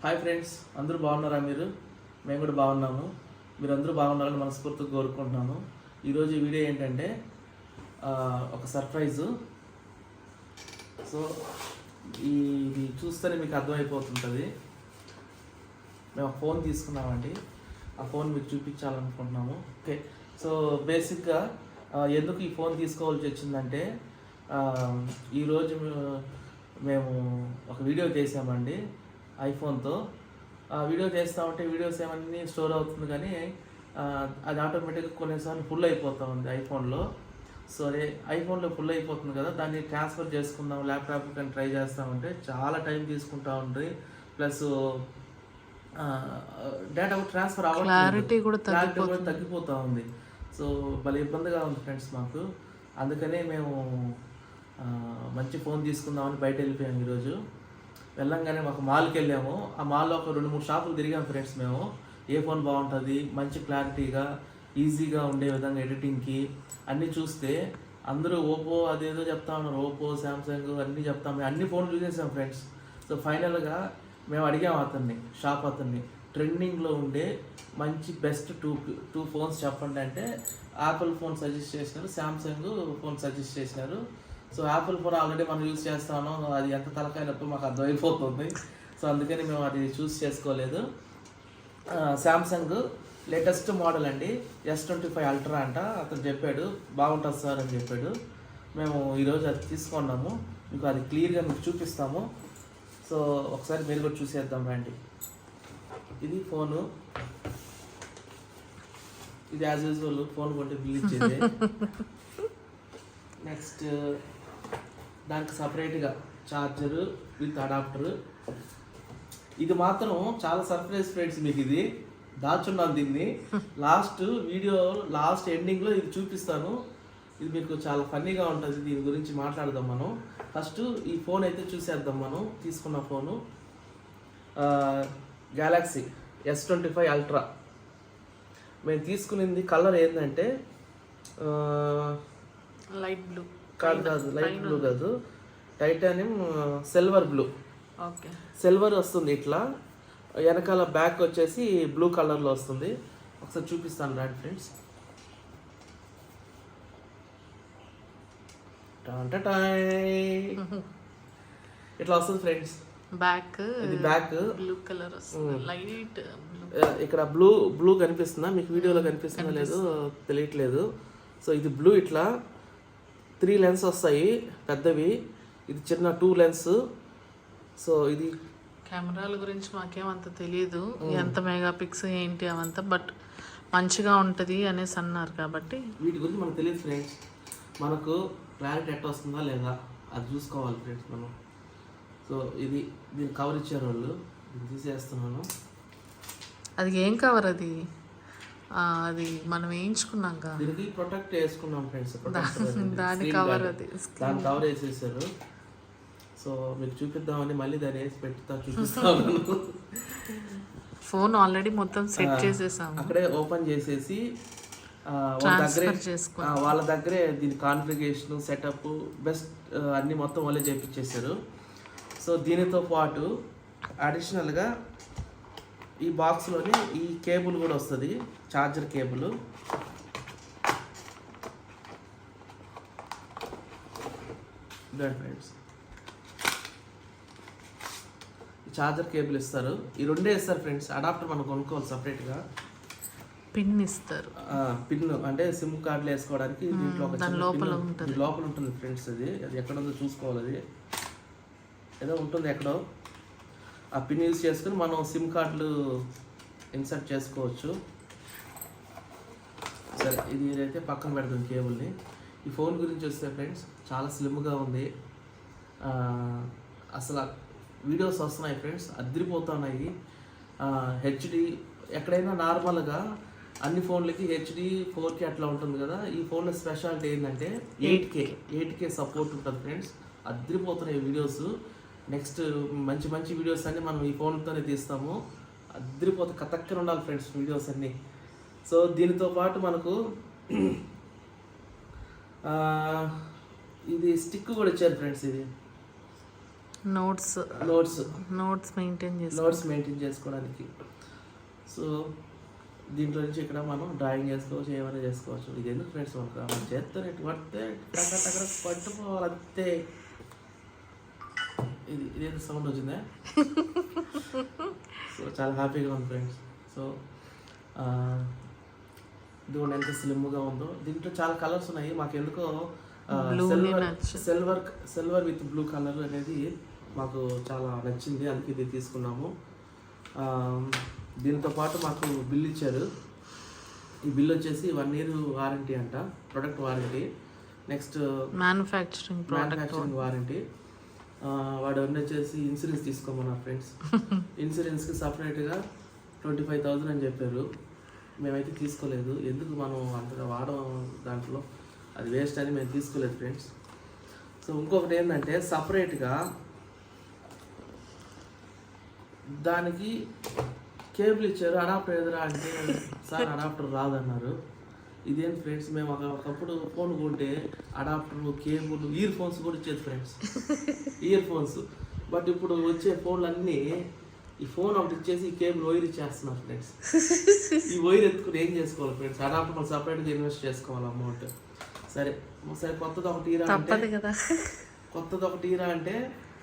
Hi friends, అందరూ బాగున్నారా? మేము కూడా బాగున్నాము. మీరు అందరూ బాగున్నారని మనస్ఫూర్తిగా కోరుకుంటున్నాను. ఈరోజు ఈ వీడియో ఏంటంటే ఒక సర్ప్రైజు. సో ఇది చూస్తేనే మీకు అర్థమైపోతుంటుంది. మేము ఒక ఫోన్ తీసుకున్నామండి. ఆ ఫోన్ మీకు చూపించాలనుకుంటున్నాము. ఓకే, సో బేసిక్గా ఎందుకు ఈ ఫోన్ తీసుకోవాల్సి వచ్చిందంటే ఈరోజు మేము ఒక వీడియో చేసామండి ఐఫోన్తో. ఆ వీడియో చేస్తామంటే వీడియోస్ ఏమన్నీ స్టోర్ అవుతుంది, కానీ అది ఆటోమేటిక్గా కొన్నిసార్లు ఫుల్ అయిపోతూ ఉంది ఐఫోన్లో. సరే, ఐఫోన్లో ఫుల్ అయిపోతుంది కదా, దాన్ని ట్రాన్స్ఫర్ చేసుకుందాం ల్యాప్టాప్ కానీ ట్రై చేస్తామంటే చాలా టైం తీసుకుంటూ ఉంటుంది. ప్లస్ డేటా ట్రాన్స్ఫర్ అవ్వట్లేదు, క్లారిటీ కూడా తగ్గిపోతూ ఉంది. సో భలే ఇబ్బందిగా ఉంది ఫ్రెండ్స్ మాకు. అందుకనే మేము మంచి ఫోన్ తీసుకుందామని బయట వెళ్ళిపోయాము. ఈరోజు వెళ్ళంగానే మాకు మాల్కి వెళ్ళాము. ఆ మాల్లో ఒక 2-3 షాపులు తిరిగాము ఫ్రెండ్స్. మేము ఏ ఫోన్ బాగుంటుంది, మంచి క్లారిటీగా ఈజీగా ఉండే విధంగా ఎడిటింగ్కి అన్నీ చూస్తే అందరూ ఓపో అదేదో చెప్తా ఉన్నారు. ఓపో, శాంసంగ్ అన్నీ చెప్తాము. అన్ని ఫోన్లు చూసేసాం ఫ్రెండ్స్. సో ఫైనల్గా మేము అడిగాము అతన్ని, షాప్ అతన్ని, ట్రెండింగ్లో ఉండే మంచి బెస్ట్ టూ ఫోన్స్ చెప్పండి అంటే యాపిల్ ఫోన్ సజెస్ట్ చేసినారు, శాంసంగ్ ఫోన్ సజెస్ట్ చేసినారు. సో యాపిల్ ఫోన్ ఆల్రెడీ మనం యూజ్ చేస్తాను, అది ఎంత తలకాయనప్పుడు మాకు అర్థమైపోతుంది. సో అందుకని మేము అది చూస్ చేసుకోలేదు. శాంసంగ్ లేటెస్ట్ మోడల్ అండి, S25 అల్ట్రా అంట. అతను చెప్పాడు బాగుంటుంది సార్ అని చెప్పాడు. మేము ఈరోజు అది తీసుకున్నాము. మీకు అది క్లియర్గా మీకు చూపిస్తాము. సో ఒకసారి మీరు కూడా చూసేద్దాం రండి. ఇది ఫోను. ఇది యాజ్ యూజువల్ ఫోన్ కొంటే బిల్ ఇచ్చేది. నెక్స్ట్ దానికి సపరేట్గా ఛార్జరు విత్ అడాప్టరు. ఇది మాత్రం చాలా సర్ప్రైజ్ ఫ్రెండ్స్. మీకు ఇది దాచున్నాను, దీన్ని లాస్ట్ ఎండింగ్లో ఇది చూపిస్తాను. ఇది మీకు చాలా ఫన్నీగా ఉంటుంది. దీని గురించి మాట్లాడదాం మనం. ఫస్ట్ ఈ ఫోన్ అయితే చూసేద్దాం. మనం తీసుకున్న ఫోను గెలాక్సీ S25 అల్ట్రా. మేము తీసుకునేది కలర్ ఏంటంటే లైట్ బ్లూ కాదు, లైట్ బ్లూ కాదు, titanium silver blue. Okay, silver వస్తుంది ఇట్లా, వెనకాల బ్యాక్ వచ్చేసి బ్లూ కలర్లో వస్తుంది. ఒకసారి చూపిస్తాను రండి ఫ్రెండ్స్. ఇట్లా వస్తుంది ఫ్రెండ్స్. బ్యాక్ ఇది బ్యాక్ బ్లూ కలర్ వస్తుంది, లైట్ ఇక్కడ బ్లూ కనిపిస్తుందా మీకు? వీడియోలో కనిపిస్తుందా లేదో తెలియట్లేదు. సో ఇది బ్లూ, ఇట్లా 3 లెన్స్ వస్తాయి పెద్దవి, ఇది చిన్న 2 లెన్స్. సో ఇది కెమెరాల గురించి మాకేమంత తెలియదు, ఎంత మెగా పిక్స్ ఏంటి అవంతా, బట్ మంచిగా ఉంటుంది అనేసి అన్నారు కాబట్టి వీటి గురించి మనకు తెలియదు ఫ్రెండ్స్. మనకు క్లారిటీ ఎట్లా వస్తుందా లేదా అది చూసుకోవాలి ఫ్రెండ్స్ మనం. సో దీన్ని కవర్ ఇచ్చారు వాళ్ళు, ఇది తీసేస్తున్నాను. అది ఏం కవర్? అది మనం వేయించుకున్నాం కదా, దీనికి ప్రొటెక్ట్ వేసుకున్నాం ఫ్రెండ్స్. దాని కవర్, దాని కవర్ వేసేసారు. సో మీకు చూపిద్దామని మళ్ళీ దాన్ని వేసి చూపిస్తాను. ఫోన్ ఆల్రెడీ మొత్తం సెట్ చేసేసాము, అక్కడే ఓపెన్ చేసేసి వాళ్ళ దగ్గరే దీని కాన్ఫిగరేషన్ సెటప్ బెస్ట్ అన్నీ మొత్తం వాళ్ళే చేయించేశారు. సో దీనితో పాటు అడిషనల్గా ఈ బాక్స్లోనే ఈ కేబుల్ కూడా వస్తుంది, charger cable. Friends charger cable ఇస్తారు, ఈ రెండే ఇస్తారు ఫ్రెండ్స్. అడాప్టర్ మనం కొనుక్కోవాలి సపరేట్గా. పిన్ ఇస్తారు, పిన్ అంటే సిమ్ కార్డులు వేసుకోవడానికి. దీంట్లో లోపల ఉంటుంది ఫ్రెండ్స్. అది ఎక్కడ ఉందో చూసుకోవాలి. అది ఏదో ఉంటుంది ఎక్కడో. ఆ పిన్ యూజ్ చేసుకుని మనం సిమ్ కార్డులు ఇన్సర్ట్ చేసుకోవచ్చు. సరే, ఇది అయితే పక్కన పెడుతుంది కేబుల్ని. ఈ ఫోన్ గురించి వస్తే ఫ్రెండ్స్ చాలా స్లిమ్గా ఉంది. అసలు వీడియోస్ వస్తున్నాయి ఫ్రెండ్స్, అదిరిపోతున్నాయి. హెచ్డి ఎక్కడైనా నార్మల్గా అన్ని ఫోన్లకి HD 4K అట్లా ఉంటుంది కదా, ఈ ఫోన్లో స్పెషాలిటీ ఏంటంటే 8K సపోర్ట్ ఉంటుంది ఫ్రెండ్స్. అదిరిపోతున్నాయి వీడియోస్. నెక్స్ట్ మంచి వీడియోస్ అన్నీ మనం ఈ ఫోన్తోనే తీస్తాము. అదిరిపోతే కతక్కన ఉండాలి ఫ్రెండ్స్ వీడియోస్ అన్నీ. సో దీనితో పాటు మనకు ఇది స్టిక్ కూడా ఇచ్చారు ఫ్రెండ్స్. ఇది నోట్స్ మెయింటైన్ చేసుకోవడానికి. సో దీంట్లో నుంచి ఇక్కడ మనం డ్రాయింగ్ చేసుకోవచ్చు, ఏమైనా చేసుకోవచ్చు. ఇది ఎందుకు ఫ్రెండ్స్ మనకు మనం చేస్తే పడితే టక్కడ పట్టుకోవాలి అంతే. ఇదేంటి సౌండ్ వచ్చిందా? సో చాలా హ్యాపీగా ఉంది ఫ్రెండ్స్. సో ఇది ఎంత స్లిమ్గా ఉందో. దీంట్లో చాలా కలర్స్ ఉన్నాయి. మాకు ఎందుకో సిల్వర్ విత్ బ్లూ కలర్ అనేది మాకు చాలా నచ్చింది, అందుకే ఇది తీసుకున్నాము. దీంతో పాటు మాకు బిల్ ఇచ్చారు. ఈ బిల్ వచ్చేసి 1 year వారంటీ అంట, product warranty. Next manufacturing warranty. వాడు వచ్చేసి ఇన్సూరెన్స్ తీసుకోమన్నారు ఫ్రెండ్స్. ఇన్సూరెన్స్కి సపరేట్గా 25,000 అని చెప్పారు. మేమైతే తీసుకోలేదు, ఎందుకు మనం అంతగా వాడడం దాంట్లో, అది వేస్ట్ అని మేము తీసుకోలేదు ఫ్రెండ్స్. సో ఇంకొకటి ఏంటంటే సపరేట్గా దానికి కేబుల్ ఇచ్చారు. అడాప్టర్ ఎదురా అంటే సార్ అడాప్టర్ రాదన్నారు. ఇదేంటి ఫ్రెండ్స్, మేము ఒకప్పుడు ఫోన్ కొంటే అడాప్టర్, కేబుల్, ఇయర్ ఫోన్స్ కూడా ఇచ్చేది ఫ్రెండ్స్, ఇయర్ ఫోన్స్. బట్ ఇప్పుడు వచ్చే ఫోన్లు అన్నీ ఈ ఫోన్ ఒకటి ఇచ్చేసి ఈ కేబుల్ వైర్ ఇచ్చేస్తున్నారు ఫ్రెండ్స్. ఈ వైర్ ఎత్తుకుని ఏం చేసుకోవాలి ఫ్రెండ్స్? అడాప్టర్ మనం సపరేట్గా ఇన్వెస్ట్ చేసుకోవాలి అమౌంట్. సరే కొత్తది ఒకటి ఇరా అంటే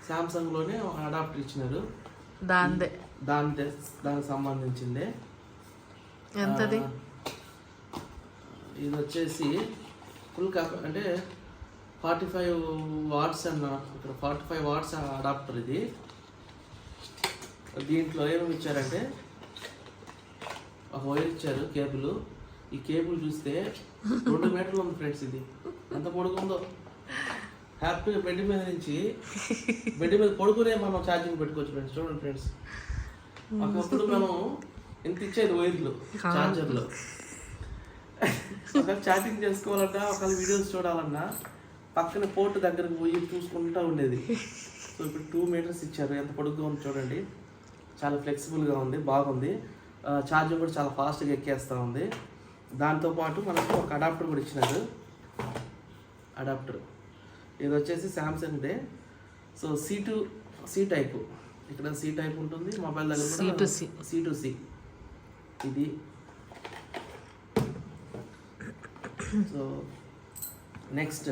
సామ్సంగ్లోనే ఒక అడాప్టర్ ఇచ్చినారు. దానికి సంబంధించిందే. ఎంతది? ఇది వచ్చేసి ఫుల్ అంటే 45 watts అన్న, ఇక్కడ 45 watts అడాప్టర్. ఇది దీంట్లో ఏమేమి ఇచ్చారంటే ఒక వైర్ ఇచ్చారు, కేబుల్. ఈ కేబుల్ చూస్తే 2 మీటర్లు ఉంది ఫ్రెండ్స్. ఇది ఎంత పొడుగుందో. హ్యాపీగా బెడ్ మీద పడుకునే మనం ఛార్జింగ్ పెట్టుకోవచ్చు ఫ్రెండ్స్. చూడండి ఫ్రెండ్స్, ఒకప్పుడు మనం ఎంత ఇచ్చేది వైర్లు, ఛార్జర్లు. ఒకవేళ చాటింగ్ చేసుకోవాలన్నా, ఒకవేళ వీడియోస్ చూడాలన్నా పక్కన పోర్ట్ దగ్గరకు పోయి చూసుకుంటూ ఉండేది. సో ఇప్పుడు 2 meters ఇచ్చారు. ఎంత పొడుగుగా ఉంది చూడండి, చాలా ఫ్లెక్సిబుల్గా ఉంది, బాగుంది. ఛార్జింగ్ కూడా చాలా ఫాస్ట్గా ఎక్కేస్తూ ఉంది. దాంతోపాటు మనకు ఒక అడాప్టర్ కూడా ఇచ్చినారు. అడాప్టర్ ఇది వచ్చేసి శాంసంగ్దే. సో C టైపు, ఇక్కడ C టైప్ ఉంటుంది. మొబైల్ దగ్గర కూడా C2C ఇది. సో నెక్స్ట్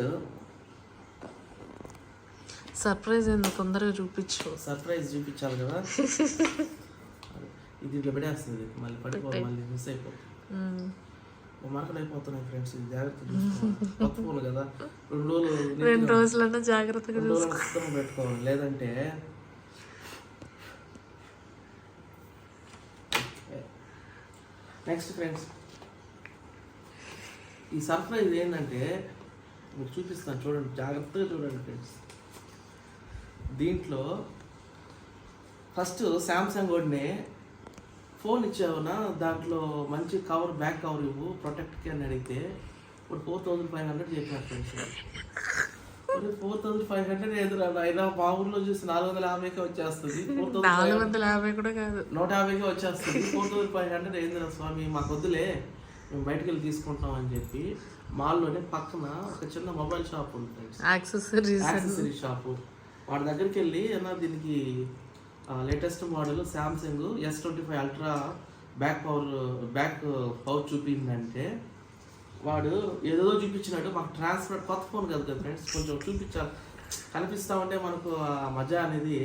సర్ప్రైజ్ ఎందుకు తొందరగా చూపించాలి కదా. ఇది ఇట్లా పడేస్తుంది, మళ్ళీ పడిపోవాలి, మళ్ళీ మిస్ అయిపోతుంది. మార్కెట్ అయిపోతున్నాయి ఫ్రెండ్స్. ఇది జాగ్రత్త, కొత్త ఫోన్ కదా, 2 రోజులన్నా జాగ్రత్తగా పెట్టుకోవాలి, లేదంటే నెక్స్ట్ ఫ్రెండ్స్ ఈ సర్ప్రైజ్ ఏంటంటే మీకు చూపిస్తాను, చూడండి, జాగ్రత్తగా చూడండి ఫ్రెండ్స్. దీంట్లో ఫస్ట్ శాంసంగ్ వాడినే ఫోన్ ఇచ్చావునా, దాంట్లో మంచి కవర్, బ్యాక్ కవర్ ఇవ్వు ప్రొటెక్ట్కి అని అడిగితే ఇప్పుడు 4,500 చెప్పారు ఫ్రెండ్స్. 4,500 ఎదురు అయినా మా ఊర్లో చూసి 450కే వచ్చేస్తుంది. 450 కూడా కాదు, 150కే వచ్చేస్తుంది. 4,500 ఏందిరా స్వామి, మాకు వద్దులే, మేము బయటకు వెళ్ళి తీసుకుంటాం అని చెప్పి మాల్లోనే పక్కన ఒక చిన్న మొబైల్ షాప్ ఉంది ఫ్రెండ్స్, యాక్సెసరీ షాపు. వాడి దగ్గరికి వెళ్ళి అన్నా దీనికి latest model Samsung S25 Ultra back power చూపిందంటే వాడు ఏదో చూపించినట్టు మాకు ట్రాన్స్పరెంట్, కొత్త ఫోన్ కదా ఫ్రెండ్స్, కొంచెం చూపించాలి, కనిపిస్తా ఉంటే మనకు ఆ మజా అనేది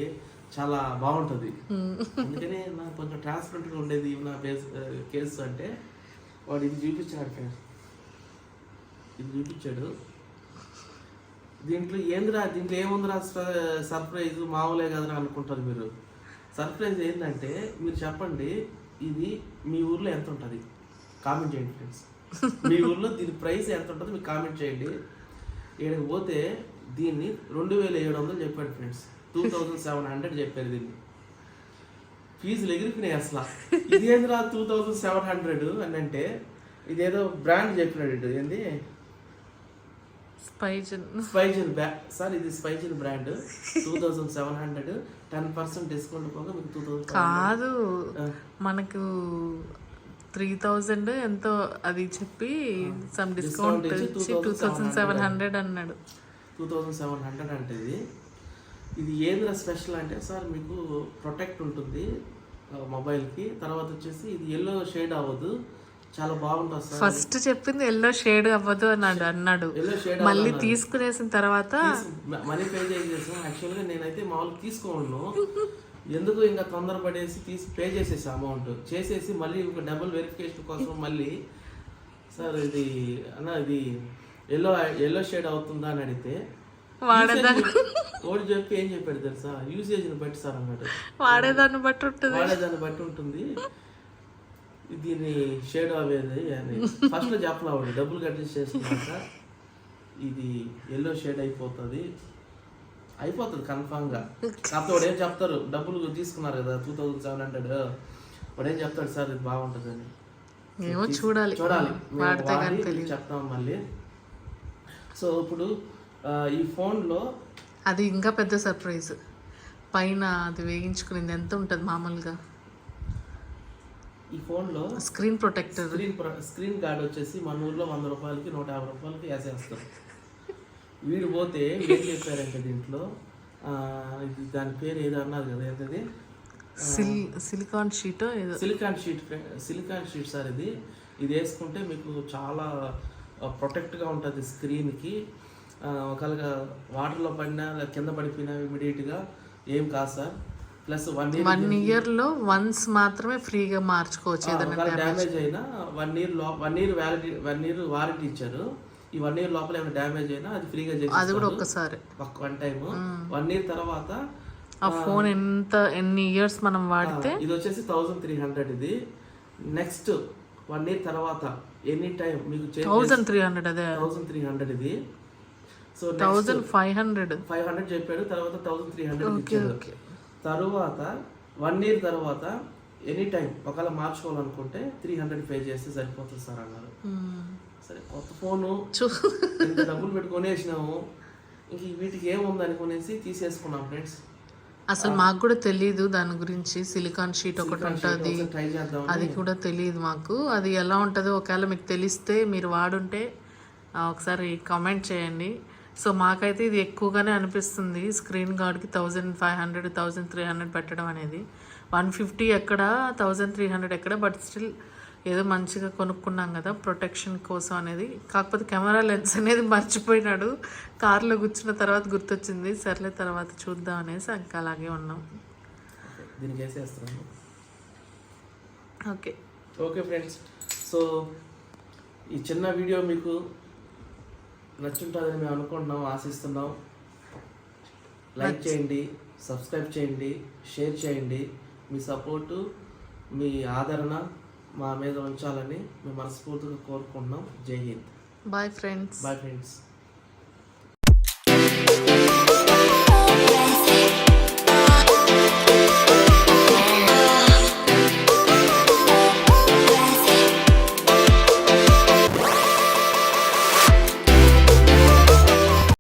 చాలా బాగుంటుంది. అందుకని నాకు కొంచెం ట్రాన్స్పరెంట్గా ఉండేది నా కేసు అంటే వాడు ఇది చూపించాడు ఫ్రెండ్స్. ఇది చూపించాడు. దీంట్లో ఏముందిరా సర్ప్రైజ్, మామూలే కదరా అనుకుంటారు మీరు. సర్ప్రైజ్ ఏంటంటే మీరు చెప్పండి, ఇది మీ ఊర్లో ఎంత ఉంటుంది కామెంట్ చేయండి ఫ్రెండ్స్. మీ ఊర్లో దీని ప్రైస్ ఎంత ఉంటుంది మీకు కామెంట్ చేయండి. ఏడికి పోతే దీన్ని 2,700 చెప్పాడు ఫ్రెండ్స్, 2,700 చెప్పారు. దీన్ని ఫీజులు ఎగిరిపోయినాయి అసలు. ఇదేంద్రా 2,700 అని అంటే ఇదేదో బ్రాండ్ చెప్పినాడు. ఏంది స్పైజన్ సార్, ఇది స్పైజన్ బ్రాండ్. 2,700, 10% డిస్కౌంట్ పోగా మీకు 2,000 కాదు, మనకు 3,000 ఎంతో అది చెప్పి సమ్ డిస్కౌంట్ ఇచ్చి 2,700 అన్నాడు. 2,700 అంటే ఇది. ఇది ఏంద్ర స్పెషల్ అంటే సార్ మీకు ప్రొటెక్ట్ ఉంటుంది మొబైల్కి. తర్వాత వచ్చేసి ఇది ఎల్లో షేడ్ అవ్వదు, చాలా బాగుంటుంది సార్. ఫస్ట్ చెప్పింది ఎల్లో షేడ్ అవ్వదు అన్నాడు. ఎల్లో షేడ్ మళ్ళీ తీసుకునేసిన తర్వాత మనీ పే చేసేసాం. యాక్చువల్గా నేనైతే మామూలుగా తీసుకోను, ఎందుకు ఇంకా తొందరపడేసి పే చేసేసి అమౌంట్ చేసేసి మళ్ళీ ఇంకా డబుల్ వెరిఫికేషన్ కోసం మళ్ళీ సార్ ఇది అన్న ఇది ఎల్లో షేడ్ అవుతుందా అని అడిగితే ఓడి చెప్పి ఏం చెప్పాడు తెలుసా, యూసేజ్ని బట్టి సార్ అన్నాడు. వాడేదాన్ని బట్టి ఉంటుంది దీన్ని షేడ్ అవ్వేది అని ఫస్ట్లో చెప్పలేవాడు. డబ్బులు కట్టి చేస్తున్నాక ఇది ఎల్లో షేడ్ అయిపోతుంది కన్ఫామ్గా. కాకపోతే వాడు ఏం చెప్తారు, డబ్బులు తీసుకున్నారు కదా 2700, వాడు ఏం చెప్తాడు సార్ ఇది బాగుంటుంది అని. చూడాలి చెప్తాం మళ్ళీ. సో ఇప్పుడు ఈ ఫోన్లో అది ఇంకా పెద్ద సర్ప్రైజ్, పైన అది వేయించుకునేది ఎంత ఉంటుంది మామూలుగా. ఈ ఫోన్లో స్క్రీన్ ప్రొటెక్టర్ స్క్రీన్ గార్డ్ వచ్చేసి మన ఊర్లో 100 రూపాయలకి 150 రూపాయలకి వేసేస్తారు. వీడు పోతే ఏం చెప్పారంటే దీంట్లో ఇది దాని పేరు ఏదో అన్నారు కదా, ఏంటది silicon sheet silicon sheet sir. ఇది వేసుకుంటే మీకు చాలా ప్రొటెక్ట్గా ఉంటుంది స్క్రీన్కి. ఒకవేళ వాటర్లో పడినా కింద పడిపోయినా ఇమీడియట్గా ఏం కాదు సార్. ప్లస్ 1 ఇయర్లో వన్స్ మాత్రమే ఫ్రీగా మార్చుకోవచ్చు. ఏదైనా డ్యామేజ్ అయినా 1 ఇయర్ వారంటీ ఇచ్చారు. ఈ 1 ఇయర్ లోపల ఏమైనా డ్యామేజ్ అయినా అది ఫ్రీగా చేసి అది కూడా ఒక్కసారి 1 టైం. 1 ఇయర్ తర్వాత ఆ ఫోన్ ఎన్ని ఇయర్స్ మనం వాడితే. ఇది వచ్చేసి 1300. ఇది నెక్స్ట్ 1 ఇయర్ తర్వాత ఎనీ టైం మీకు 1300. అదే 1300 ఇది. సో 1500 చెప్పాడు, తర్వాత 1300 ఇచ్చాడు. తర్వాత 1 ఇయర్ తర్వాత ఎనీ టైం ఒకవేళ మార్చుకోవాలనుకుంటే 300 పే చేస్తే సరిపోతుంది సార్ అన్నారు. సరే కొత్త ఫోను ఇంత డబ్బులు పెట్టుకొని వేసినాము, ఇంక వీటికి ఏముంది అనుకునేసి తీసేసుకున్నాం ఫ్రెండ్స్. అసలు మాకు కూడా తెలియదు దాని గురించి. సిలికాన్ షీట్ ఒకటి ఉంటుంది, అది కూడా తెలియదు మాకు. అది ఎలా ఉంటుందో ఒకవేళ మీకు తెలిస్తే మీరు వాడుంటే ఒకసారి కామెంట్ చేయండి. సో మాకైతే ఇది ఎక్కువగానే అనిపిస్తుంది. స్క్రీన్ గార్డ్కి 1500 1300 పెట్టడం అనేది. 150 ఎక్కడ 1300 ఎక్కడ, బట్ స్టిల్ ఏదో మంచిగా కొనుక్కున్నాం కదా ప్రొటెక్షన్ కోసం అనేది. కాకపోతే కెమెరా లెన్స్ అనేది మర్చిపోయినాడు, కార్లో కూర్చున్న తర్వాత గుర్తొచ్చింది. సర్లే తర్వాత చూద్దాం అనేసి ఇంకా అలాగే ఉన్నాం. ఓకే ఫ్రెండ్స్, సో ఈ చిన్న వీడియో మీకు నచ్చుంటుందని మేము అనుకుంటున్నాం, ఆశిస్తున్నాం. లైక్ చేయండి, సబ్స్క్రైబ్ చేయండి, షేర్ చేయండి. మీ సపోర్టు, మీ ఆదరణ మా మీద ఉంచాలని మేము మనస్ఫూర్తిగా కోరుకుంటున్నాం. జై హింద్. Bye friends.